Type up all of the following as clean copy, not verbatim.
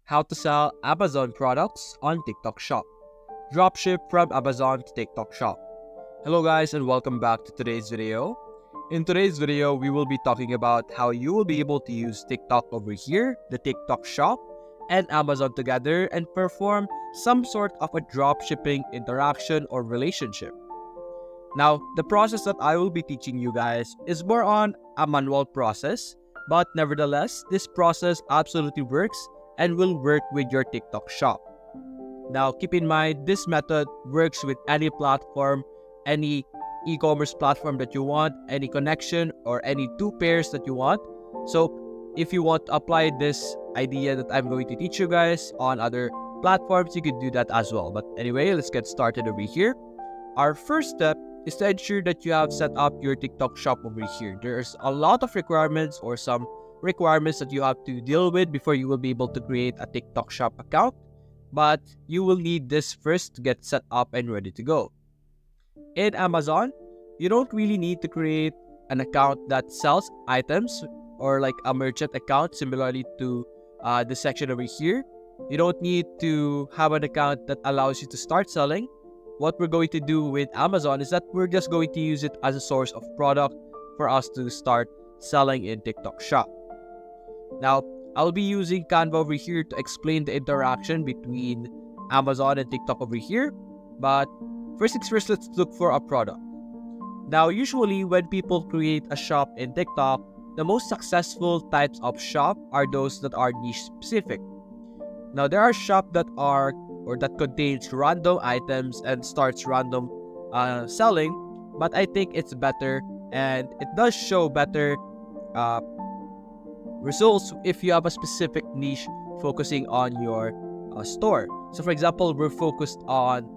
How to sell Amazon products on TikTok Shop. Dropship from Amazon to TikTok Shop. Hello guys and welcome back to today's video. In today's video, we will be talking about how you will be able to use TikTok over here, the TikTok Shop, and Amazon together and perform some sort of a dropshipping interaction or relationship. Now, the process that I will be teaching you guys is more on a manual process, but nevertheless, this process absolutely works and will work with your TikTok Shop. Now, keep in mind, this method works with any platform, any e-commerce platform that you want, any connection, or any two pairs that you want. So, if you want to apply this idea that I'm going to teach you guys on other platforms, you could do that as well. But anyway, let's get started over here. Our first step is to ensure that you have set up your TikTok Shop over here. There's a lot of requirements or some requirements that you have to deal with before you will be able to create a TikTok Shop account, but you will need this first to get set up and ready to go. In Amazon, you don't really need to create an account that sells items or like a merchant account similarly to the section over here. You don't need to have an account that allows you to start selling. What we're going to do with Amazon is that we're just going to use it as a source of product for us to start selling in TikTok Shop. Now, I'll be using Canva over here to explain the interaction between Amazon and TikTok over here. But first things first, let's look for a product. Now, usually when people create a shop in TikTok, the most successful types of shop are those that are niche specific. Now, there are shops that are or that contains random items and starts random selling, but I think it's better and it does show better results if you have a specific niche focusing on your store. So for example, we're focused on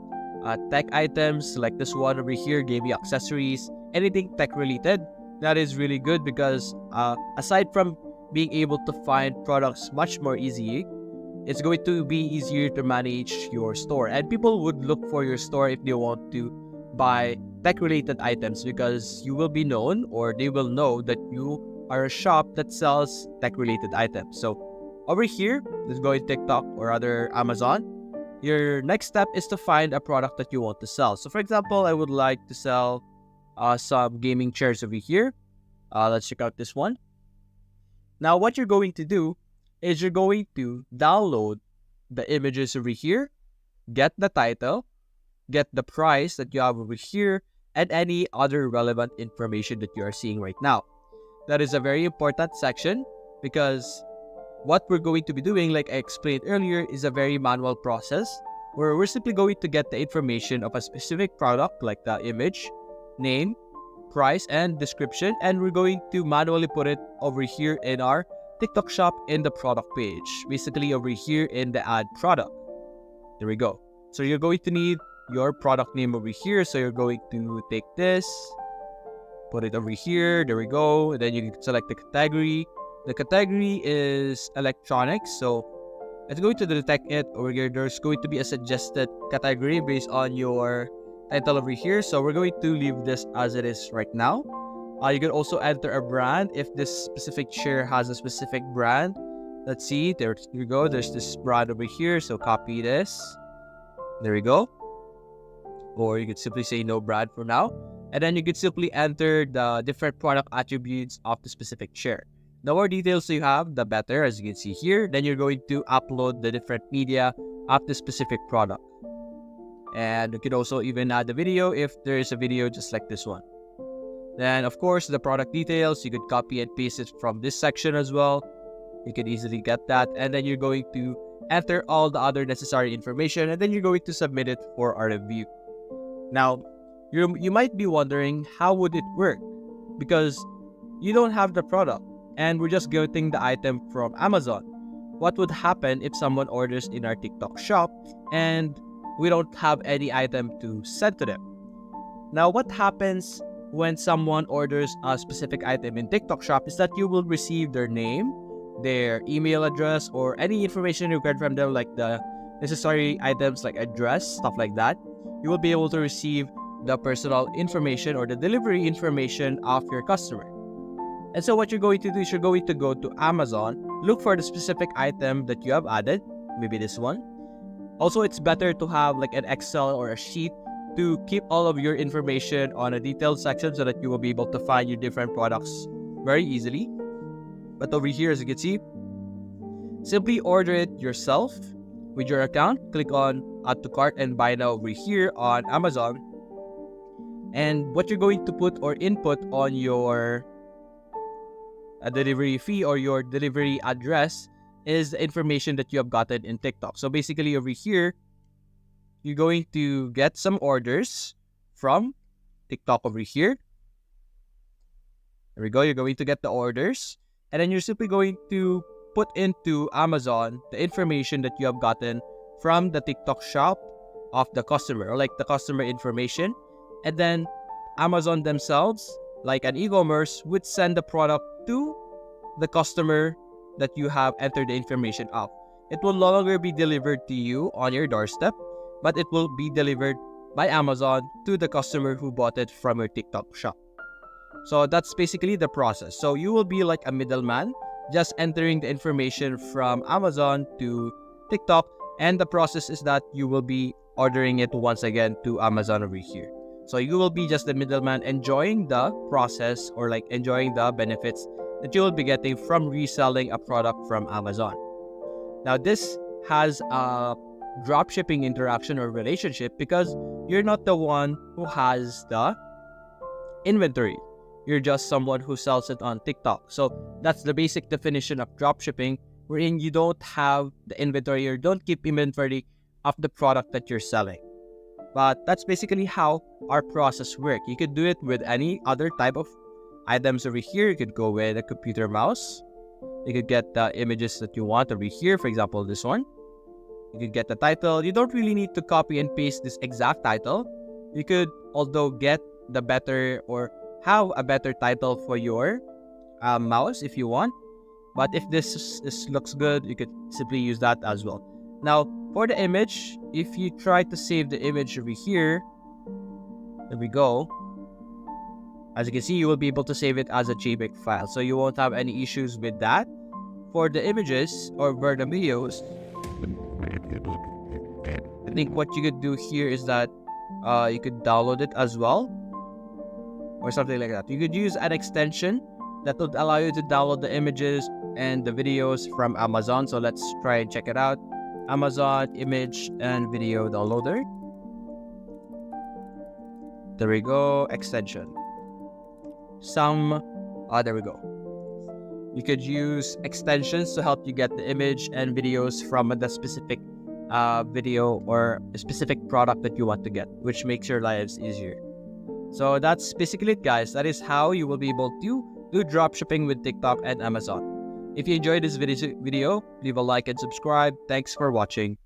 tech items like this one over here, gaming accessories, anything tech related. That is really good because aside from being able to find products much more easily, it's going to be easier to manage your store, and people would look for your store if they want to buy tech-related items because you will be known or they will know that you are a shop that sells tech-related items. So over here, let's go in TikTok or other Amazon. Your next step is to find a product that you want to sell. So for example, I would like to sell some gaming chairs over here. Let's check out this one. Now, what you're going to do is you're going to download the images over here, get the title, get the price that you have over here, and any other relevant information that you are seeing right now. That is a very important section because what we're going to be doing, like I explained earlier, is a very manual process where we're simply going to get the information of a specific product like the image, name, price, and description, and we're going to manually put it over here in our TikTok Shop in the product page, basically over here in the add product. There we go. So you're going to need your product name over here. So you're going to take this, put it over here. There we go. And then you can select the category. The category is electronics. So it's going to detect it over here. There's going to be a suggested category based on your title over here. So we're going to leave this as it is right now. You can also enter a brand if this specific chair has a specific brand. Let's see, there you go. There's this brand over here, so copy this. There we go. Or you could simply say no brand for now. And then you could simply enter the different product attributes of the specific chair. The more details you have, the better, as you can see here. Then you're going to upload the different media of the specific product. And you could also even add a video if there is a video just like this one. Then, of course, the product details, you could copy and paste it from this section as well. You can easily get that. And then you're going to enter all the other necessary information, and then you're going to submit it for our review. Now, you might be wondering, how would it work? Because you don't have the product, and we're just getting the item from Amazon. What would happen if someone orders in our TikTok Shop, and we don't have any item to send to them? Now, what happens when someone orders a specific item in TikTok Shop is that you will receive their name, their email address, or any information required from them like the necessary items like address, stuff like that. You will be able to receive the personal information or the delivery information of your customer. And so what you're going to do is you're going to go to Amazon, look for the specific item that you have added, maybe this one. Also, it's better to have like an Excel or a sheet to keep all of your information on a detailed section so that you will be able to find your different products very easily. But over here, as you can see, simply order it yourself with your account. Click on add to cart and buy now over here on Amazon. And what you're going to put or input on your delivery fee or your delivery address is the information that you have gotten in TikTok. So basically over here, you're going to get some orders from TikTok over here. There we go. You're going to get the orders. And then you're simply going to put into Amazon the information that you have gotten from the TikTok shop of the customer, or like the customer information. And then Amazon themselves, like an e-commerce, would send the product to the customer that you have entered the information of. It will no longer be delivered to you on your doorstep, but it will be delivered by Amazon to the customer who bought it from your TikTok shop. So that's basically the process. So you will be like a middleman, just entering the information from Amazon to TikTok, and the process is that you will be ordering it once again to Amazon over here. So you will be just the middleman, enjoying the process or like enjoying the benefits that you will be getting from reselling a product from Amazon. Now this has a dropshipping interaction or relationship because you're not the one who has the inventory. You're just someone who sells it on TikTok. So that's the basic definition of dropshipping, wherein you don't have the inventory or don't keep inventory of the product that you're selling. But that's basically how our process works. You could do it with any other type of items over here. You could go with a computer mouse. You could get the images that you want over here. For example, this one. You could get the title. You don't really need to copy and paste this exact title. You could although get the better or have a better title for your mouse if you want. But if this looks good, you could simply use that as well. Now, for the image, if you try to save the image over here, there we go. As you can see, you will be able to save it as a JPEG file. So you won't have any issues with that. For the images or for the videos, I think what you could do here is that you could download it as well, or something like that. You could use an extension that would allow you to download the images and the videos from Amazon. So let's try and check it out. Amazon image and video downloader. There we go. Extension. There we go. You could use extensions to help you get the image and videos from the specific video or a specific product that you want to get, which makes your lives easier. So that's basically it, guys. That is how you will be able to do dropshipping with TikTok and Amazon. If you enjoyed this video, leave a like and subscribe. Thanks for watching.